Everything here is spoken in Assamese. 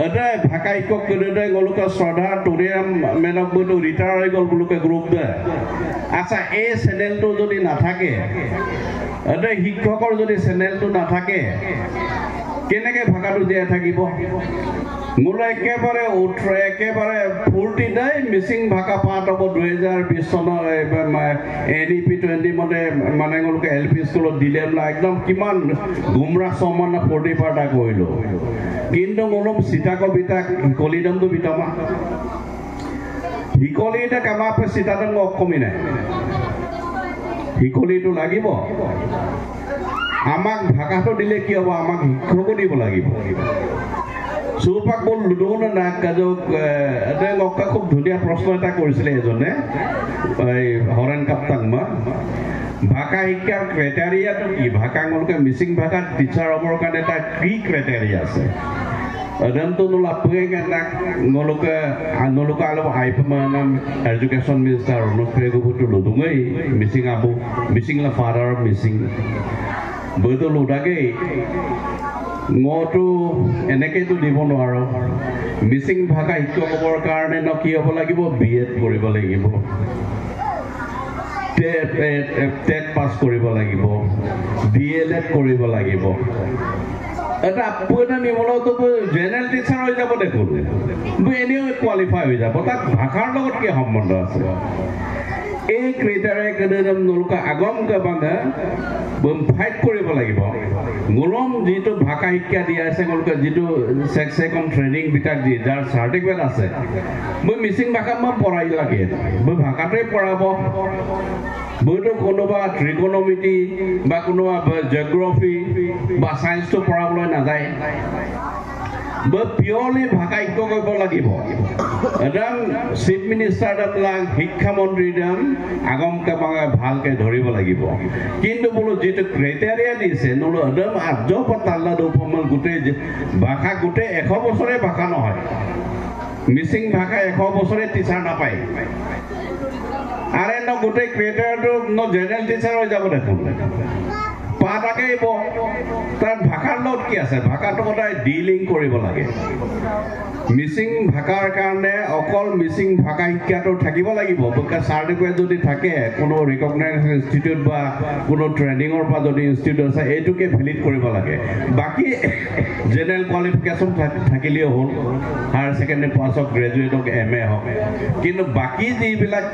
এটা ভাষা শিক্ষক গোলকে শ্ৰদ্ধা টুৰিয়াম মেনক বইটো ৰিটায়াৰ হৈ গ'ল বুলোকে গ্ৰুপ দে আচ্ছা এই চেনেলটো যদি নাথাকে এটা শিক্ষকৰ যদি চেনেলটো নাথাকে কেনেকৈ ভাষাটো জীয়াই থাকিব মোলৈ একেবাৰে একেবাৰে ফূৰ্তি নাই মিচিং ভাষা পাঠ হ'ব 2020 চনৰ NEP 20 মতে মানে তেওঁলোকে LP স্কুলত দিলে একদম কিমান গুমৰাহ চমান ফূৰ্তি ফাৰ্তা কৰিলোঁ কিন্তু মোলম চিতাক বিতাক কলিদমটো বিতমা হিকলিতে কামাপে চিতাদম অকমি নাই হিকলিটো লাগিব আমাক ভাষাটো দিলে কি হ'ব আমাক শিক্ষকো দিব লাগিব চৌপাক বল লুডুন নাক কাজক এটা লক্কা খুব ধুনীয়া প্ৰশ্ন এটা কৰিছিলে এজনে হৰেন কাপ্তাংমা ভাষা শিক্ষাৰ ক্ৰাইটেৰিয়াটো কি ভাষাংলোকে মিচিং ভাষাত টিচাৰ হ'বৰ কাৰণে এটা কি ক্ৰাইটেৰিয়া আছে Tentu nolak pengen nak nolak alam hype mana education minister nolak pergi butuh ludungai missing abu missing la father missing betul ludage ngotu enake tu di mana aro missing bhaka itu kobor karne nokia apa lagi bo B.Ed koribo lagi bo TET pass koribo lagi bo D.LED koribo lagi bo এটা পুনা নিমলো তো জেনারেল টিচার হয়ে যাব দেখুন এনেও কোয়ালিফাই হয়ে যাব তাক ভাষার লগত কি সম্বন্ধ আছে এই ক্রাইটেরিয়া কেনেদম নলকা আগম কাবাঙ্গা ফাইট কৰিব লাগিব গোলম যেটো ভাষা শিক্ষা দিয়া আছে নলকা যেটো সেকম ট্রেনিং বিটাক দি যার সার্টিফিকেট আছে মই মিসিং ভাষা মই পড়াই লাগে মই ভাষাটোই পড়াব বইটো কোনোবা ট্রিগোনোমেট্রি বা কোনোবা জিওগ্রাফি বা সায়েন্স তো পড়াবলৈ না যায় পিওরলি ভাষা শিক্ষক কৰিব লাগিব এডাম চিফ মিনিষ্টাৰ দাম শিক্ষা মন্ত্ৰী দাম আগম কাবাঙা ভালকে ধৰিব লাগিব কিন্তু বলো যেটো ক্ৰাইটেৰিয়া দিছে নলো এডাম আজ পতাল্লা দোপমল গুটে ভাষা গুটে 100 বছৰে ভাষা নহয় মিসিং ভাষা 100 বছৰে টিচাৰ নাপায় আরে ন গোটে ক্রিয়েটরটো ন জেনারেল টিচার হয়ে যাব দেখুন পাটাকে তার ভাষার লগত কি আছে ভাষাটো সদায় ডিলিং কৰিব লাগে মিসিং ভাষাৰ কাৰণে অকল মিসিং ভাষা শিক্ষাটো থাকিব লাগিব সাৰ্টিফিকেট যদি থাকে কোনো ৰিকগনাইজ ইনস্টিটিউট বা কোনো ট্ৰেনিংৰ পৰা যদি ইনস্টিটিউট আছে এইটোকে ভ্যালিড কৰিব লাগে বাকি জেনাৰেল কোয়ালিফিকেশন থাকিলেও হল হায়াৰ সেকেন্ডাৰি পাস অফ গ্ৰাজুয়েট অফ MA হক কিন্তু বাকি যিবিলাক